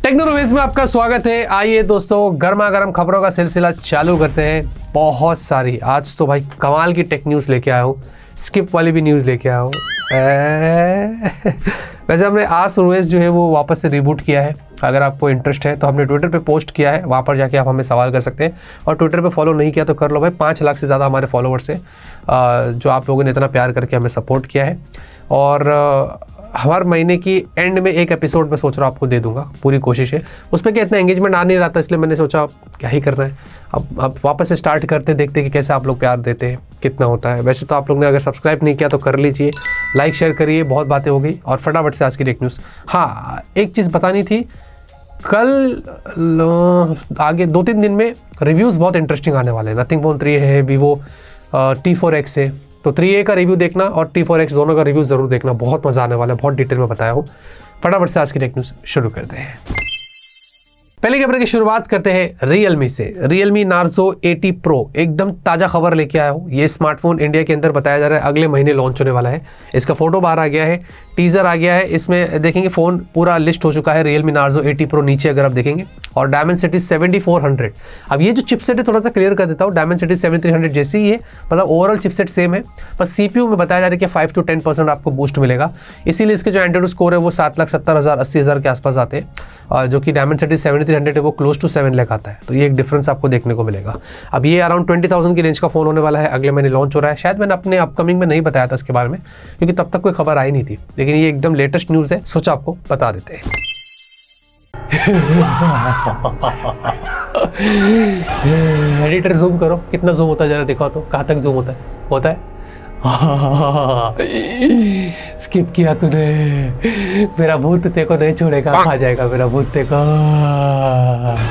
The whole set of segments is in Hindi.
टेक्नोलॉजीज में आपका स्वागत है। आइए दोस्तों, गर्मा गर्म खबरों का सिलसिला चालू करते हैं। बहुत सारी आज तो भाई कमाल की टेक न्यूज़ लेके आया हूँ, स्किप वाली भी न्यूज़ लेके आया हूँ। वैसे हमने आस रोएस जो है वो वापस से रिबूट किया है। अगर आपको इंटरेस्ट है तो हमने ट्विटर पे पोस्ट किया है, वहाँ पर जाके आप हमें सवाल कर सकते हैं। और ट्विटर पे फॉलो नहीं किया तो कर लो भाई, 5 लाख से ज़्यादा हमारे फॉलोवर्स हैं जो आप लोगों ने इतना प्यार करके हमें सपोर्ट किया है। और हर महीने की एंड में एक एपिसोड में सोच रहा हूँ आपको दे दूंगा, पूरी कोशिश है। उस पर क्या इतना एंगेजमेंट आ नहीं रहा था, इसलिए मैंने सोचा क्या ही करना है, अब वापस से स्टार्ट करते देखते कि कैसे आप लोग प्यार देते हैं, कितना होता है। वैसे तो आप लोग ने अगर सब्सक्राइब नहीं किया तो कर लीजिए, लाइक शेयर करिए, बहुत बातें हो गई। और फटाफट से आज की टेक न्यूज़। हाँ, एक चीज़ बतानी थी, कल आगे 2-3 दिन में रिव्यूज़ बहुत इंटरेस्टिंग आने वाले हैं। नथिंग फोन 3 है, वीवो T4X है, तो 3A का रिव्यू देखना और T4X दोनों का रिव्यू ज़रूर देखना, बहुत मज़ा आने वाला है, बहुत डिटेल में बताया हूँ। फटाफट से आज की टेक न्यूज़ शुरू करते हैं। पहले खबर की शुरुआत करते हैं रियलमी से। रियलमी नार्जो 80 प्रो एकदम ताज़ा खबर लेके आया हूँ। ये स्मार्टफोन इंडिया के अंदर बताया जा रहा है अगले महीने लॉन्च होने वाला है। इसका फोटो बाहर आ गया है, टीजर आ गया है। इसमें देखेंगे फ़ोन पूरा लिस्ट हो चुका है, रियलमी नार्जो 80 प्रो नीचे अगर आप देखेंगे। और डायमेंसिटी 7400। अब ये जो चिपसेट है थोड़ा सा क्लियर कर देता हूँ, डायमेंसिटी 7300 जैसी ही है, मतलब ओवरऑल चिपसेट सेम है। बस CPU में बताया जा रहा है कि 5 to 10% आपको बूस्ट मिलेगा, इसीलिए इसके जो एंड्रॉइड स्कोर है वो 7,70,000 80,000 के आसपास आते हैं। जो कि डायमेंसिटी 7300 है वो क्लोज टू 7 लाख आता है, तो ये एक डिफरेंस आपको देखने को मिलेगा। अब ये अराउंड 20,000 की रेंज का फ़ोन होने वाला है, अगले महीने लॉन्च हो रहा है। शायद मैंने अपने अपकमिंग में नहीं बताया था इसके बारे में, क्योंकि तब तक कोई खबर आई नहीं थी, लेकिन ये एकदम लेटेस्ट न्यूज़ है, सोचा आपको बता देते हैं। एडिटर जूम करो, कितना जूम होता है जरा दिखाओ तो, कहाँ तक जूम होता है? स्किप किया तूने, मेरा भूत तेरे को नहीं छोड़ेगा, खा जाएगा मेरा भूत तेरे को।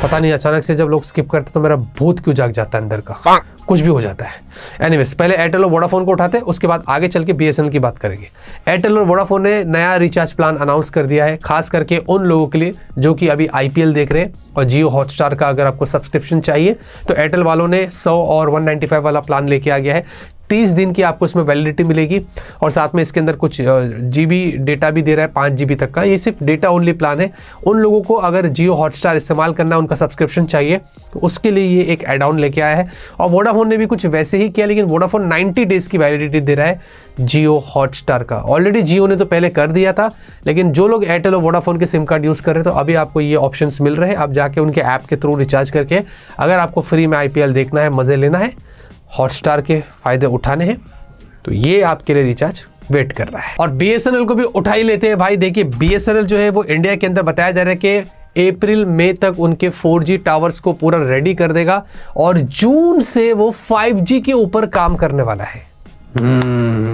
पता नहीं अचानक से जब लोग स्किप करते तो मेरा भूत क्यों जाग जाता है अंदर का, कुछ भी हो जाता है। एनीवेज, पहले एयरटेल और वोडाफोन को उठाते हैं, उसके बाद आगे चल के BSNL की बात करेंगे। एयरटेल और वोडाफोन ने नया रिचार्ज प्लान अनाउंस कर दिया है, खास करके उन लोगों के लिए जो कि अभी IPL देख रहे हैं और जियो हॉटस्टार का अगर आपको सब्सक्रिप्शन चाहिए तो एयरटेल वालों ने 100 और 195 वाला प्लान लेके आ गया है। 30 दिन की आपको इसमें वैलिडिटी मिलेगी और साथ में इसके अंदर कुछ GB डेटा भी दे रहा है, 5 GB तक का। ये सिर्फ डेटा ओनली प्लान है। उन लोगों को अगर जियो हॉटस्टार इस्तेमाल करना है, उनका सब्सक्रिप्शन चाहिए, तो उसके लिए ये एक एड ऑन लेके आया है। और वोडाफोन ने भी कुछ वैसे ही किया, लेकिन वोडाफोन 90 डेज़ की वैलिडिटी दे रहा है जियो हॉटस्टार का। ऑलरेडी जियो ने तो पहले कर दिया था, लेकिन जो लोग एयरटेल और वोडाफोन के सिम कार्ड यूज़ कर रहे हैं तो अभी आपको ये ऑप्शंस मिल रहे हैं। आप जाके उनके ऐप के थ्रू रिचार्ज करके अगर आपको फ्री में IPL देखना है, मज़े लेना है, हॉटस्टार के फ़ायदे उठाने हैं, तो ये आपके लिए रिचार्ज वेट कर रहा है। और BSNL को भी उठा ही लेते हैं भाई। देखिए, BSNL जो है वो इंडिया के अंदर बताया जा रहा है कि अप्रैल मई तक उनके 4G टावर्स को पूरा रेडी कर देगा और जून से वो 5G के ऊपर काम करने वाला है।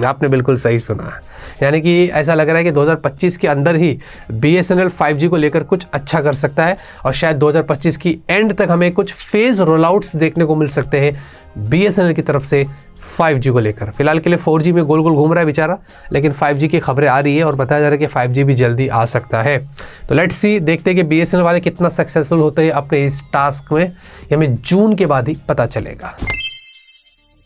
आपने बिल्कुल सही सुना, यानी कि ऐसा लग रहा है कि 2025 के अंदर ही BSNL 5G को लेकर कुछ अच्छा कर सकता है और शायद 2025 की एंड तक हमें कुछ फेज़ रोलआउट्स देखने को मिल सकते हैं BSNL की तरफ से 5G को लेकर। फिलहाल के लिए 4G में गोल गोल घूम रहा है बेचारा, लेकिन 5G की खबरें आ रही है और बताया जा रहा है कि 5G भी जल्दी आ सकता है। तो लेट्स सी, देखते हैं कि BSNL वाले कितना सक्सेसफुल होते हैं अपने इस टास्क में, ये हमें जून के बाद ही पता चलेगा।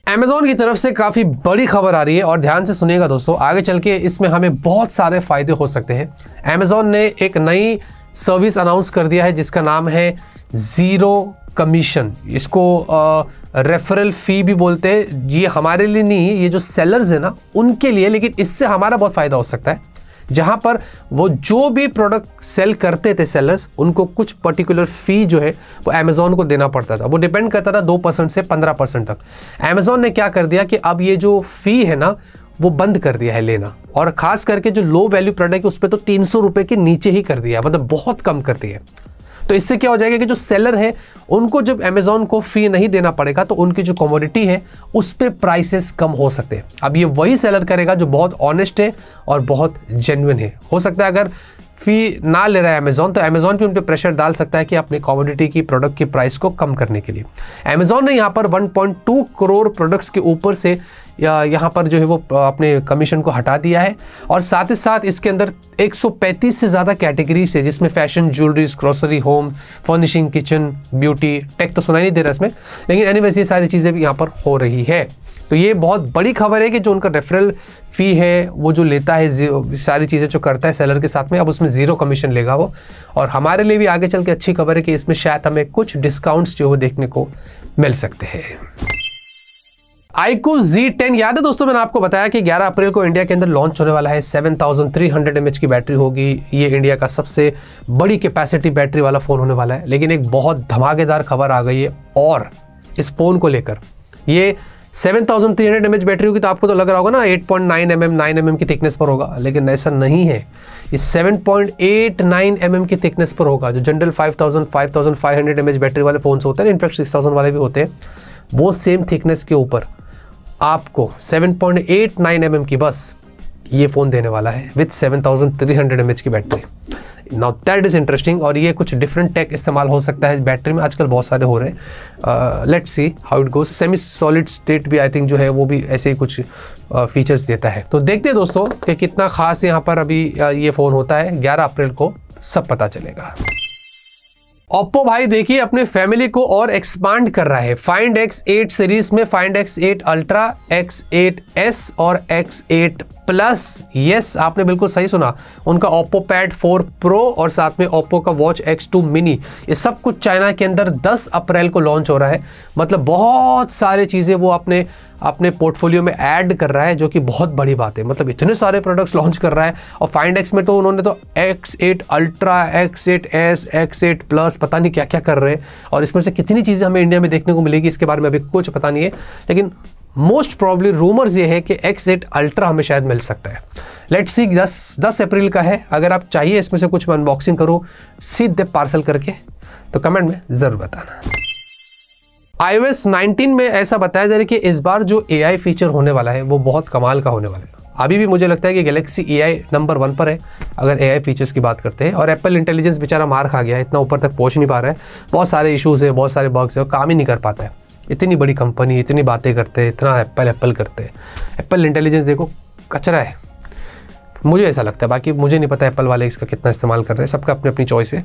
Amazon की तरफ से काफ़ी बड़ी खबर आ रही है और ध्यान से सुनिएगा दोस्तों, आगे चल के इसमें हमें बहुत सारे फ़ायदे हो सकते हैं। Amazon ने एक नई सर्विस अनाउंस कर दिया है जिसका नाम है ज़ीरो कमीशन। इसको रेफरल फ़ी भी बोलते हैं। ये हमारे लिए नहीं, ये जो सेलर्स हैं ना उनके लिए, लेकिन इससे हमारा बहुत फ़ायदा हो सकता है। जहाँ पर वो जो भी प्रोडक्ट सेल करते थे सेलर्स, उनको कुछ पर्टिकुलर फ़ी जो है वो Amazon को देना पड़ता था। वो डिपेंड करता था 2% से 15% तक। Amazon ने क्या कर दिया कि अब ये जो फ़ी है ना वो बंद कर दिया है लेना, और ख़ास करके जो लो वैल्यू प्रोडक्ट है उस पर तो 300 रुपये के नीचे ही कर दिया है, मतलब बहुत कम कर दिया है। तो इससे क्या हो जाएगा कि जो सेलर है उनको जब Amazon को फ़ी नहीं देना पड़ेगा तो उनकी जो कमोडिटी है उस पर प्राइसेस कम हो सकते हैं। अब ये वही सेलर करेगा जो बहुत ऑनेस्ट है और बहुत जेन्युइन है। हो सकता है अगर फ़ी ना ले रहा है Amazon तो Amazon भी उन पर प्रेशर डाल सकता है कि अपनी कमोडिटी की प्रोडक्ट की प्राइस को कम करने के लिए। Amazon ने यहाँ पर 1.2 करोड़ प्रोडक्ट्स के ऊपर से यहाँ पर जो है वो अपने कमीशन को हटा दिया है, और साथ ही साथ इसके अंदर 135 से ज़्यादा कैटेगरीज है जिसमें fashion, jewellery, grocery, home, furnishing, kitchen, beauty, tech तो सुनाई नहीं दे रहा इसमें, लेकिन एनीवेज ये सारी चीज़ें भी यहाँ पर हो रही है। तो ये बहुत बड़ी खबर है कि जो उनका रेफरल फ़ी है वो जो लेता है, सारी चीज़ें जो करता है सेलर के साथ में, अब उसमें 0 कमीशन लेगा वो। और हमारे लिए भी आगे चल के अच्छी खबर है कि इसमें शायद हमें कुछ डिस्काउंट्स जो वो देखने को मिल सकते हैं। iQOO Z10 याद है दोस्तों, मैंने आपको बताया कि 11 अप्रैल को इंडिया के अंदर लॉन्च होने वाला है। 7300 mAh की बैटरी होगी। ये इंडिया का सबसे बड़ी कैपेसिटी बैटरी वाला फ़ोन होने वाला है। लेकिन एक बहुत धमाकेदार खबर आ गई है और इस फ़ोन को लेकर, ये 7300 mAh बैटरी होगी तो आपको तो लग रहा होगा ना 8.9 mm 9 mm की थिकनेस पर होगा, लेकिन ऐसा नहीं है। ये 7.89 mm की थिकनेस पर होगा। जो जनरल 5500 mAh बैटरी वाले फ़ोन्स होते हैं, इनफैक्ट 6000 वाले भी होते हैं, वो सेम थिकनेस के ऊपर आपको 7.89 mm की बस ये फ़ोन देने वाला है विथ 7300 mAh की battery. Now that is interesting. और ये कुछ डिफरेंट टेक इस्तेमाल हो सकता है बैटरी में, आजकल बहुत सारे हो रहे हैं। Let's see how it goes. Semi solid state भी आई थिंक जो है वो भी ऐसे ही कुछ फीचर्स देता है। तो देखते हैं दोस्तों कि कितना खास यहाँ पर अभी ये फ़ोन होता है। 11 अप्रैल को सब पता चलेगा। Oppo भाई देखिए अपने फैमिली को और एक्सपांड कर रहा है। Find X8 सीरीज में Find X8 Ultra, X8s और X8 प्लस, यस आपने बिल्कुल सही सुना, उनका Oppo Pad 4 Pro और साथ में Oppo का Watch X2 Mini, ये सब कुछ चाइना के अंदर 10 अप्रैल को लॉन्च हो रहा है। मतलब बहुत सारे चीज़ें वो अपने पोर्टफोलियो में ऐड कर रहा है, जो कि बहुत बड़ी बात है। मतलब इतने सारे प्रोडक्ट्स लॉन्च कर रहा है। और Find X में तो उन्होंने तो X8 Ultra, X8s, X8 plus पता नहीं क्या क्या कर रहे हैं। और इसमें से कितनी चीज़ें हमें इंडिया में देखने को मिलेगी इसके बारे में अभी कुछ पता नहीं है, लेकिन मोस्ट प्रॉब्ली रूमर्स ये है कि X8 Ultra हमें शायद मिल सकता है। लेट्स सी 10 अप्रैल का है। अगर आप चाहिए इसमें से कुछ मैं अनबॉक्सिंग करूँ सीधे पार्सल करके, तो कमेंट में ज़रूर बताना। iOS 19 में ऐसा बताया जा रहा है कि इस बार जो AI फीचर होने वाला है वो बहुत कमाल का होने वाला है। अभी भी मुझे लगता है कि गैलेक्सी AI नंबर 1 पर है अगर AI फीचर्स की बात करते हैं। और एप्पल इंटेलिजेंस बेचारा मार खा गया है, इतना ऊपर तक पहुंच नहीं पा रहा है। बहुत सारे इश्यूज़ है, बहुत सारे बग्स है, और काम ही नहीं कर पाता है। इतनी बड़ी कंपनी इतनी बातें करते हैं, इतना एप्पल करते हैं। एप्पल इंटेलिजेंस देखो कचरा है, मुझे ऐसा लगता है। बाकी मुझे नहीं पता एप्पल वाले इसका कितना इस्तेमाल कर रहे हैं, सबका अपनी अपनी चॉइस है।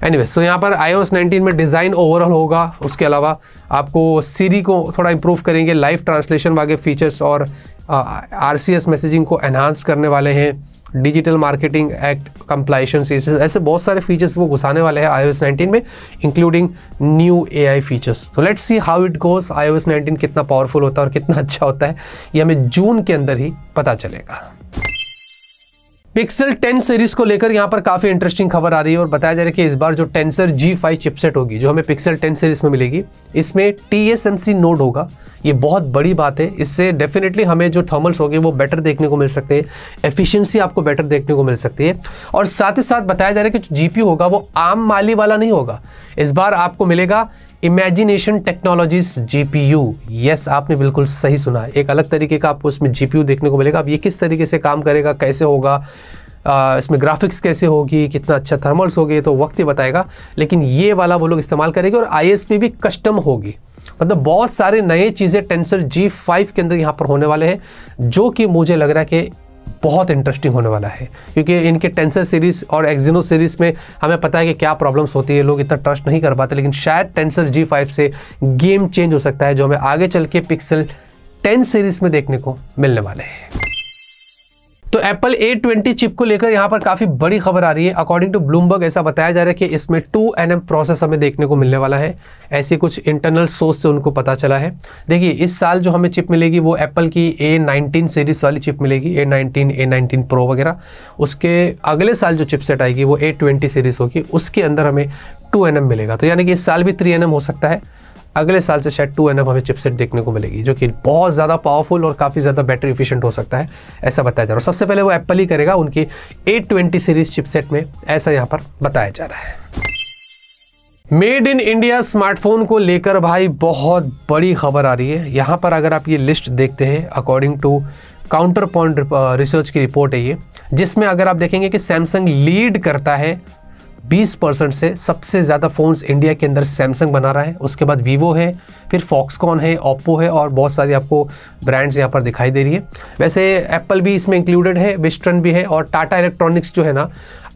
एनीवेज, तो यहाँ पर iOS 19 में डिज़ाइन ओवरऑल होगा। उसके अलावा आपको सीरी को थोड़ा इंप्रूव करेंगे, लाइव ट्रांसलेशन वाले फीचर्स और RCS मैसेजिंग को एनहांस करने वाले हैं। डिजिटल मार्केटिंग एक्ट कंप्लाइशन से ऐसे बहुत सारे फीचर्स वो घुसाने वाले हैं iOS 19 में, इंक्लूडिंग न्यू AI फीचर्स। तो let's see how it goes. iOS 19 कितना पावरफुल होता है और कितना अच्छा होता है ये हमें जून के अंदर ही पता चलेगा। Pixel 10 सीरीज को लेकर यहाँ पर काफ़ी इंटरेस्टिंग खबर आ रही है और बताया जा रहा है कि इस बार जो टेंसर G5 चिपसेट होगी जो हमें Pixel 10 सीरीज में मिलेगी, इसमें TSMC नोड होगा। ये बहुत बड़ी बात है। इससे डेफिनेटली हमें जो थर्मल्स होंगे वो बेटर देखने को मिल सकते हैं, एफिशिएंसी आपको बेटर देखने को मिल सकती है। और साथ ही साथ बताया जा रहा है कि जो GPU होगा वो आम माली वाला नहीं होगा। इस बार आपको मिलेगा इमेजिनेशन टेक्नोलॉजीज GPU। यस आपने बिल्कुल सही सुना, एक अलग तरीके का आपको इसमें GPU देखने को मिलेगा। अब ये किस तरीके से काम करेगा, कैसे होगा, इसमें ग्राफिक्स कैसे होगी, कितना अच्छा थर्मल्स होगी, तो वक्त ही बताएगा। लेकिन ये वाला वो लोग इस्तेमाल करेंगे और ISP भी कस्टम होगी। मतलब बहुत सारे नए चीज़ें टेंसर G5 के अंदर यहाँ पर होने वाले हैं, जो कि मुझे लग रहा है कि बहुत इंटरेस्टिंग होने वाला है। क्योंकि इनके टेंसर सीरीज़ और एक्जिनो सीरीज़ में हमें पता है कि क्या प्रॉब्लम्स होती है, लोग इतना ट्रस्ट नहीं कर पाते। लेकिन शायद टेंसर G5 से गेम चेंज हो सकता है, जो हमें आगे चल के Pixel 10 सीरीज़ में देखने को मिलने वाले हैं। तो एप्पल A20 चिप को लेकर यहाँ पर काफ़ी बड़ी खबर आ रही है। अकॉर्डिंग टू ब्लूमबर्ग ऐसा बताया जा रहा है कि इसमें 2nm प्रोसेस हमें देखने को मिलने वाला है। ऐसे कुछ इंटरनल सोर्स से उनको पता चला है। देखिए इस साल जो हमें चिप मिलेगी वो एप्पल की A19 सीरीज़ वाली चिप मिलेगी, A19 Pro वगैरह। उसके अगले साल जो चिपसेट आएगी वो A20 सीरीज़ होगी, उसके अंदर हमें 2nm मिलेगा। तो यानी कि इस साल भी 3nm हो सकता है, अगले साल से शायद 2nm हमें चिपसेट देखने को मिलेगी, जो कि बहुत ज़्यादा पावरफुल और काफ़ी ज़्यादा बैटरी एफिशिएंट हो सकता है, ऐसा बताया जा रहा है। सबसे पहले वो एप्पल ही करेगा उनकी A20 सीरीज़ चिपसेट में, ऐसा यहाँ पर बताया जा रहा है। मेड इन इंडिया स्मार्टफोन को लेकर भाई बहुत बड़ी खबर आ रही है। यहाँ पर अगर आप ये लिस्ट देखते हैं, अकॉर्डिंग टू काउंटर पॉइंट रिसर्च की रिपोर्ट है ये, जिसमें अगर आप देखेंगे कि सैमसंग लीड करता है 20% से। सबसे ज़्यादा फ़ोन्स इंडिया के अंदर सैमसंग बना रहा है, उसके बाद वीवो है, फिर फॉक्सकॉन है, ओप्पो है और बहुत सारी आपको ब्रांड्स यहाँ पर दिखाई दे रही है। वैसे एप्पल भी इसमें इंक्लूडेड है, विस्टर्न भी है और टाटा इलेक्ट्रॉनिक्स जो है ना,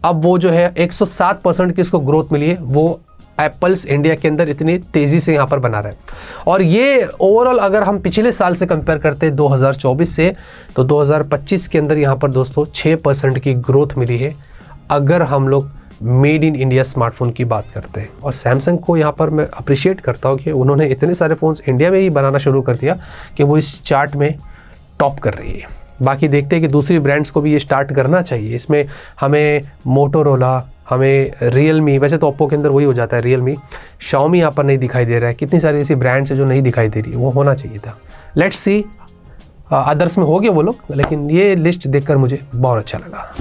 अब वो जो है 107% की इसको ग्रोथ मिली है, वो एप्पल्स इंडिया के अंदर इतनी तेज़ी से यहाँ पर बना रहा है। और ये ओवरऑल अगर हम पिछले साल से कंपेयर करते हैं 2024 से, तो 2025 के अंदर यहाँ पर दोस्तों 6% की ग्रोथ मिली है अगर हम लोग मेड इन इंडिया स्मार्टफोन की बात करते हैं। और सैमसंग को यहाँ पर मैं अप्रिशिएट करता हूँ कि उन्होंने इतने सारे फ़ोन्स इंडिया में ही बनाना शुरू कर दिया कि वो इस चार्ट में टॉप कर रही है। बाकी देखते हैं कि दूसरी ब्रांड्स को भी ये स्टार्ट करना चाहिए। इसमें हमें मोटोरोला, हमें रियलमी, वैसे तो ओप्पो के अंदर वही हो जाता है रियलमी, शाओमी यहाँ पर नहीं दिखाई दे रहा है। कितनी सारी ऐसी ब्रांड्स है जो नहीं दिखाई दे रही, वो होना चाहिए था। लेट्स सी अदर्स में हो गए वो लोग, लेकिन ये लिस्ट देखकर मुझे बहुत अच्छा लगा।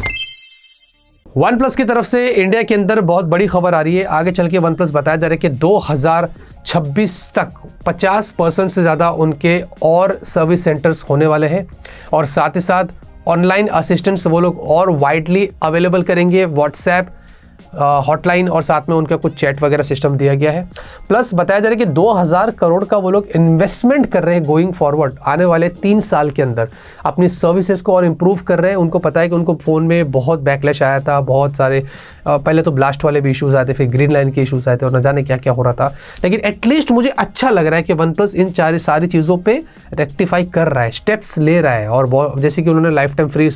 वन प्लस की तरफ से इंडिया के अंदर बहुत बड़ी खबर आ रही है। आगे चल के वन प्लस बताया जा रहा है कि 2026 तक 50% से ज़्यादा उनके और सर्विस सेंटर्स होने वाले हैं, और साथ ही साथ ऑनलाइन असिस्टेंट्स वो लोग और वाइडली अवेलेबल करेंगे। व्हाट्सएप हॉटलाइन और साथ में उनका कुछ चैट वगैरह सिस्टम दिया गया है। प्लस बताया जा रहा है कि 2000 करोड़ का वो लोग इन्वेस्टमेंट कर रहे हैं गोइंग फॉरवर्ड, आने वाले 3 साल के अंदर अपनी सर्विसेज को और इम्प्रूव कर रहे हैं। उनको पता है कि उनको फ़ोन में बहुत बैकलैश आया था, बहुत सारे पहले तो ब्लास्ट वाले भी इश्यूज़ आए थे, फिर ग्रीन लाइन के इश्यूज़ आए थे और न जाने क्या क्या हो रहा था। लेकिन एटलीस्ट मुझे अच्छा लग रहा है कि वन प्लस इन सारी चीज़ों पर रेक्टिफाई कर रहा है, स्टेप्स ले रहा है। और जैसे कि उन्होंने लाइफ टाइम फ्री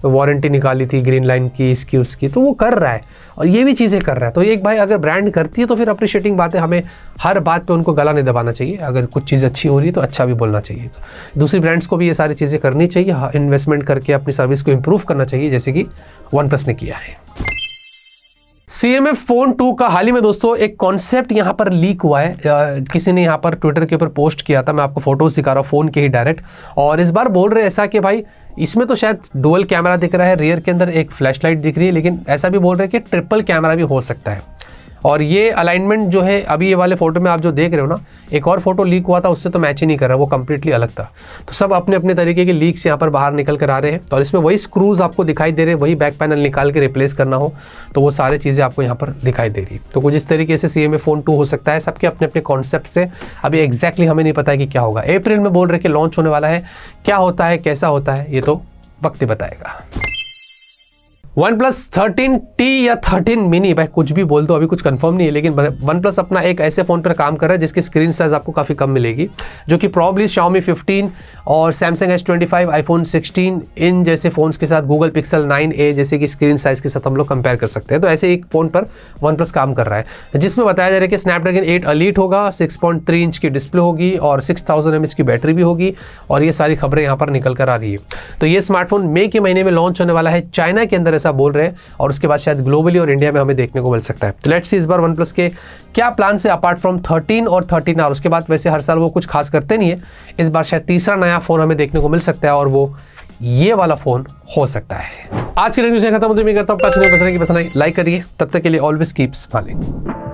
वारंटी निकाली थी ग्रीन लाइन की, इसकी उसकी, तो वो कर रहा है और ये भी चीज़ें कर रहा है। तो एक भाई अगर ब्रांड करती है तो फिर अप्रिशिएटिंग बात है, हमें हर बात पे उनको गला नहीं दबाना चाहिए। अगर कुछ चीज़ अच्छी हो रही है तो अच्छा भी बोलना चाहिए। तो दूसरी ब्रांड्स को भी ये सारी चीज़ें करनी चाहिए, इन्वेस्टमेंट करके अपनी सर्विस को इम्प्रूव करना चाहिए, जैसे कि वन प्लस ने किया है। CMF फोन 2 का हाल ही में दोस्तों एक कॉन्सेप्ट यहाँ पर लीक हुआ है। किसी ने यहाँ पर ट्विटर के ऊपर पोस्ट किया था, मैं आपको फोटोज दिखा रहा हूँ फ़ोन के ही डायरेक्ट। और इस बार बोल रहे ऐसा कि भाई इसमें तो शायद डुअल कैमरा दिख रहा है, रियर के अंदर एक फ्लैशलाइट दिख रही है, लेकिन ऐसा भी बोल रहे हैं कि ट्रिपल कैमरा भी हो सकता है। और ये अलाइनमेंट जो है अभी ये वाले फोटो में आप जो देख रहे हो ना, एक और फोटो लीक हुआ था उससे तो मैच ही नहीं कर रहा, वो कंप्लीटली अलग था। तो सब अपने अपने तरीके के लीक्स यहाँ पर बाहर निकल कर आ रहे हैं और इसमें वही स्क्रूज आपको दिखाई दे रहे हैं, वही बैक पैनल निकाल के रिप्लेस करना हो तो वो सारी चीज़ें आपको यहाँ पर दिखाई दे रही। तो कुछ इस तरीके से CMF फोन 2 हो सकता है। सबके अपने अपने कॉन्सेप्ट से अभी एग्जैक्टली हमें नहीं पता है कि क्या होगा। अप्रैल में बोल रहे कि लॉन्च होने वाला है, क्या होता है कैसा होता है ये तो वक्त ही बताएगा। OnePlus 13T या 13 मिनी, भाई कुछ भी बोल दो, अभी कुछ कंफर्म नहीं है, लेकिन OnePlus अपना एक ऐसे फ़ोन पर काम कर रहा है जिसकी स्क्रीन साइज आपको काफ़ी कम मिलेगी, जो कि प्रॉब्ली Xiaomi 15 और Samsung S25, iPhone 16 इन जैसे फ़ोन्स के साथ Google Pixel 9a जैसे कि स्क्रीन साइज़ के साथ हम लोग कंपेयर कर सकते हैं। तो ऐसे एक फ़ोन पर OnePlus काम कर रहा है, जिसमें बताया जा रहा है कि Snapdragon 8 Elite होगा, 6.3 इंच की डिस्प्ले होगी और 6000 mAh की बैटरी भी होगी। और ये सारी खबरें यहाँ पर निकल कर आ रही है। तो ये स्मार्टफोन मई के महीने में लॉन्च होने वाला है, चाइना के अंदर बोल रहे हैं, और उसके बाद शायद ग्लोबली और इंडिया में हमें देखने को मिल सकता है। तो लेट्स सी इस बार OnePlus के क्या प्लान से अपार्ट फ्रॉम 13 और 13R। उसके बाद वैसे हर साल वो कुछ खास करते नहीं है, इस बार शायद तीसरा नया फोन हमें देखने को मिल सकता है और वो ये वाला फोन हो सकता है। आज के लिए न्यूज़ खत्म होती है, मैं करता हूँ पसंद आई लाइक करिए। तब तक के लिए ऑलवेज कीप स्माइलिंग।